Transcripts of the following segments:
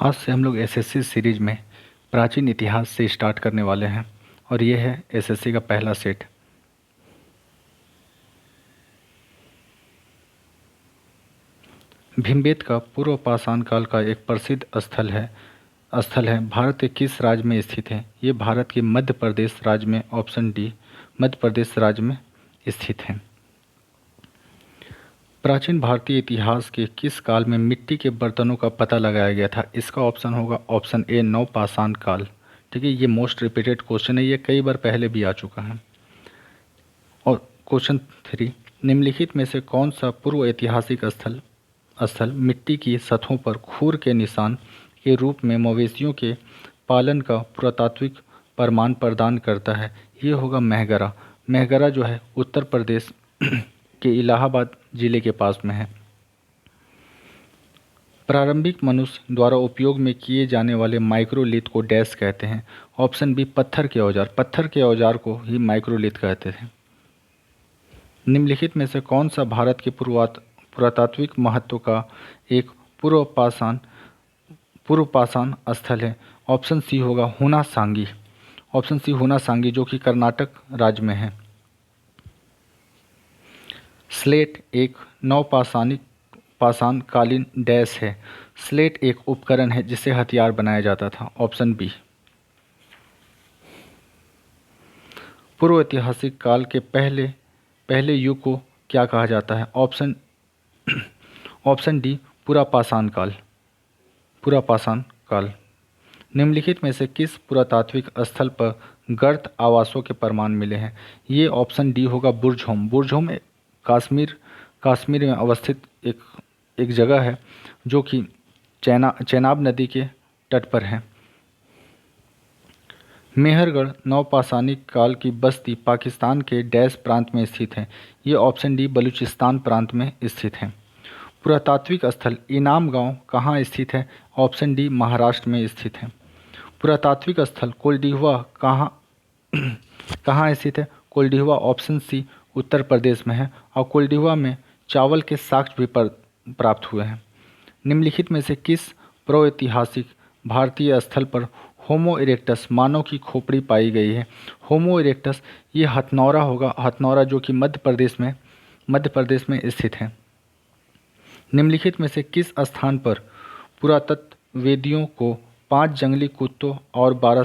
आज से हम लोग एसएससी सीरीज में प्राचीन इतिहास से स्टार्ट करने वाले हैं और ये है एसएससी का पहला सेट। भीमबेटका पूर्व पाषाण काल का एक प्रसिद्ध स्थल है। भारत के किस राज्य में स्थित है? ये भारत के मध्य प्रदेश राज्य में, ऑप्शन डी, मध्य प्रदेश राज्य में स्थित है। प्राचीन भारतीय इतिहास के किस काल में मिट्टी के बर्तनों का पता लगाया गया था? इसका ऑप्शन होगा ऑप्शन ए, नवपाषाण काल। ठीक है, ये मोस्ट रिपीटेड क्वेश्चन है, ये कई बार पहले भी आ चुका है। और क्वेश्चन 3, निम्नलिखित में से कौन सा पूर्व ऐतिहासिक स्थल मिट्टी की सतहों पर खूर के निशान के रूप में मवेशियों के पालन का पुरातात्विक प्रमाण प्रदान करता है? ये होगा मेहगरा। मेहगरा जो है उत्तर प्रदेश के इलाहाबाद जिले के पास में है। प्रारंभिक मनुष्य द्वारा उपयोग में किए जाने वाले माइक्रोलिथ को डैश कहते हैं? ऑप्शन बी, पत्थर के औजार। पत्थर के औजार को ही माइक्रोलिथ कहते थे। निम्नलिखित में से कौन सा भारत के पुरातात्विक महत्व का एक पूर्व पाषाण स्थल है? ऑप्शन सी होगा हुना सांगी। ऑप्शन सी, हुना सांगी, जो कि कर्नाटक राज्य में है। स्लेट एक पाषाण कालीन डैश है। स्लेट एक उपकरण है जिससे हथियार बनाया जाता था। Option B. पूर्व ऐतिहासिक काल के पहले युग को क्या कहा जाता है? ऑप्शन डी, पूरा पाषाण काल। निम्नलिखित में से किस पुरातात्विक स्थल पर गर्त आवासों के प्रमाण मिले हैं? ये ऑप्शन डी होगा, बुर्जहोम। बुर्जहोम कश्मीर में अवस्थित एक जगह है जो कि चेनाब नदी के तट पर है। मेहरगढ़ नवपाषाणिक काल की बस्ती पाकिस्तान के डैश प्रांत में स्थित है? ये ऑप्शन डी, बलूचिस्तान प्रांत में स्थित है। पुरातात्विक स्थल इनाम गांव कहाँ स्थित है? ऑप्शन डी, महाराष्ट्र में स्थित है। पुरातात्विक स्थल कोल्डिहुआ कहाँ स्थित है? कोल्डिहुआ ऑप्शन सी, उत्तर प्रदेश में है और कोल्डिहुआ में चावल के साक्ष्य भी प्राप्त हुए हैं। निम्नलिखित में से किस प्रागैतिहासिक भारतीय स्थल पर होमो इरेक्टस मानव की खोपड़ी पाई गई है? होमो इरेक्टस ये हथनौरा होगा, हथनौरा, जो कि मध्य प्रदेश में स्थित है। निम्नलिखित में से किस स्थान पर पुरातत्ववेदियों को 5 जंगली कुत्तों और 12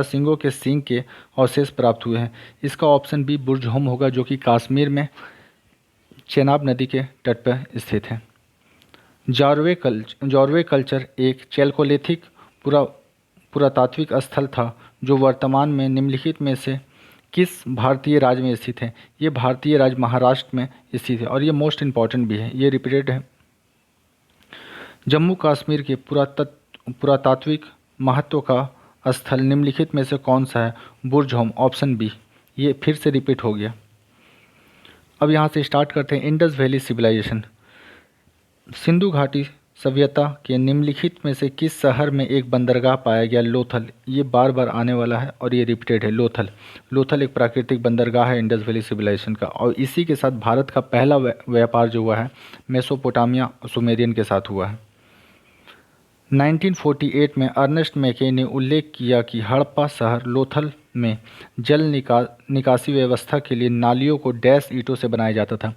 सींगों के सींग के अवशेष प्राप्त हुए हैं? इसका ऑप्शन बी, बुर्जहोम होगा, जो कि कश्मीर में चेनाब नदी के तट पर स्थित है। जॉर्वे कल्चर एक चैल्कोलिथिक पुरातात्विक स्थल था जो वर्तमान में निम्नलिखित में से किस भारतीय राज्य में स्थित है? ये भारतीय राज्य महाराष्ट्र में स्थित है और ये मोस्ट इम्पॉर्टेंट भी है, ये रिपीटेड है। जम्मू कश्मीर के पुरातात्विक महत्व का स्थल निम्नलिखित में से कौन सा है? Burzahom, option B. ये फिर से रिपीट हो गया। अब यहाँ से स्टार्ट करते हैं। Indus valley civilisation. सिंधु घाटी सभ्यता के निम्नलिखित में से किस शहर में एक बंदरगाह पाया गया? लोथल। ये बार बार आने वाला है और ये रिपीटेड है। लोथल एक प्राकृतिक बंदरगाह है इंडस वैली सिविलाइजेशन का, और इसी के साथ भारत का पहला व्यापार जो हुआ है मेसोपोटामिया सुमेरियन के साथ हुआ है। 1948 में अर्नेस्ट मैके ने उल्लेख किया कि हड़प्पा शहर लोथल में जल निकासी व्यवस्था के लिए नालियों को डैश ईंटों से बनाया जाता था।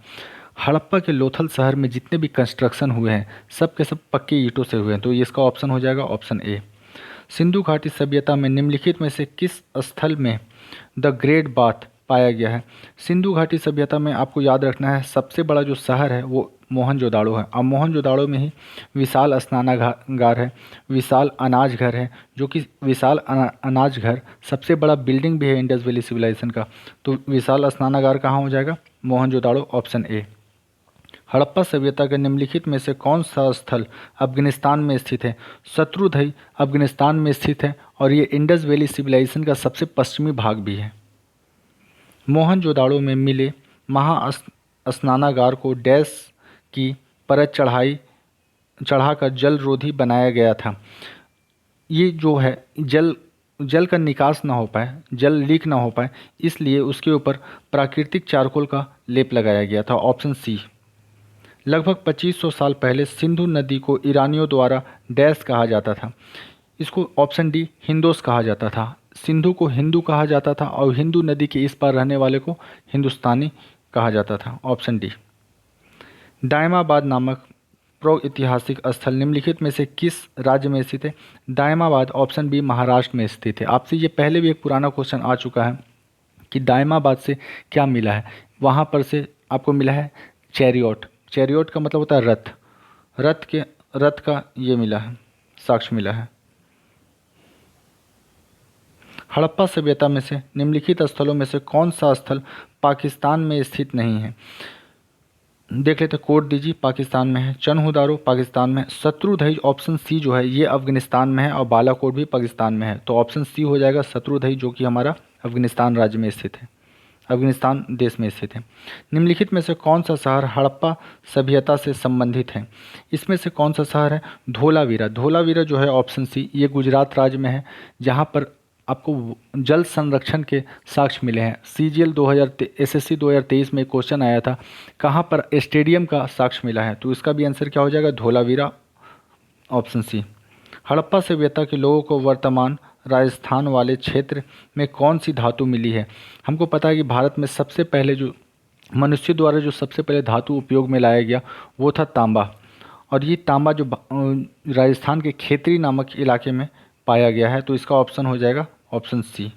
हड़प्पा के लोथल शहर में जितने भी कंस्ट्रक्शन हुए हैं सब के सब पक्के ईंटों से हुए हैं, तो इसका ऑप्शन हो जाएगा ऑप्शन ए। सिंधु घाटी सभ्यता में निम्नलिखित में से किस स्थल में द ग्रेट बाथ पाया गया है? सिंधु घाटी सभ्यता में आपको याद रखना है सबसे बड़ा जो शहर है वो मोहनजोदाड़ो है, और मोहनजोदाड़ो में ही विशाल स्नानागार है, विशाल अनाज घर है, जो कि विशाल अनाज घर सबसे बड़ा बिल्डिंग भी है इंडस वैली सिविलाइजेशन का। तो विशाल स्नानागार कहाँ हो जाएगा? Mohenjodaro, option A. हड़प्पा सभ्यता के निम्नलिखित में से कौन सा स्थल अफगानिस्तान में स्थित है? शत्रुंधई अफगानिस्तान में स्थित है और ये इंडस वैली सिविलाइजेशन का सबसे पश्चिमी भाग भी है। मोहनजोदाड़ो में मिले स्नानागार को डैश की परत चढ़ाकर जल रोधी बनाया गया था। ये जो है जल का निकास ना हो पाए, जल लीक ना हो पाए, इसलिए उसके ऊपर प्राकृतिक चारकोल का लेप लगाया गया था। Option C. लगभग 2500 साल पहले सिंधु नदी को ईरानियों द्वारा डैश कहा जाता था। इसको ऑप्शन डी हिंदोस कहा जाता था। सिंधु को हिंदू कहा जाता था और हिंदू नदी के इस पार रहने वाले को हिंदुस्तानी कहा जाता था। Option D. दायमाबाद नामक प्रागैतिहासिक स्थल निम्नलिखित में से किस राज्य में स्थित है? दायमाबाद ऑप्शन बी महाराष्ट्र में स्थित है। आपसे ये पहले भी एक पुराना क्वेश्चन आ चुका है कि दायमाबाद से क्या मिला है। वहाँ पर से आपको मिला है चैरियट। चैरियट का मतलब होता है रथ। रथ का ये मिला है, साक्ष्य मिला है। हड़प्पा सभ्यता में से निम्नलिखित स्थलों में से कौन सा स्थल पाकिस्तान में स्थित नहीं है? देख लेते। कोट दीजी पाकिस्तान में है, चनहुदारो पाकिस्तान में, शत्रुधई ऑप्शन सी जो है ये अफगानिस्तान में है और बालाकोट भी पाकिस्तान में है। तो ऑप्शन सी हो जाएगा शत्रुधई, जो कि हमारा अफगानिस्तान राज्य में स्थित है, अफगानिस्तान देश में स्थित है। निम्नलिखित में से कौन सा शहर हड़प्पा सभ्यता से संबंधित है? इसमें से कौन सा शहर है? धोलावीरा। धोलावीरा जो है ऑप्शन सी ये गुजरात राज्य में है, जहाँ पर आपको जल संरक्षण के साक्ष्य मिले हैं। सीजीएल 2000 एसएससी 2023 में क्वेश्चन आया था, कहाँ पर स्टेडियम का साक्ष्य मिला है? तो इसका भी आंसर क्या हो जाएगा? Dholavira, option C. हड़प्पा सभ्यता के लोगों को वर्तमान राजस्थान वाले क्षेत्र में कौन सी धातु मिली है? हमको पता है कि भारत में सबसे पहले जो मनुष्य द्वारा जो सबसे पहले धातु उपयोग में लाया गया वो था तांबा, और ये तांबा जो राजस्थान के खेतरी नामक इलाके में पाया गया है। तो इसका ऑप्शन हो जाएगा ऑप्शन सी।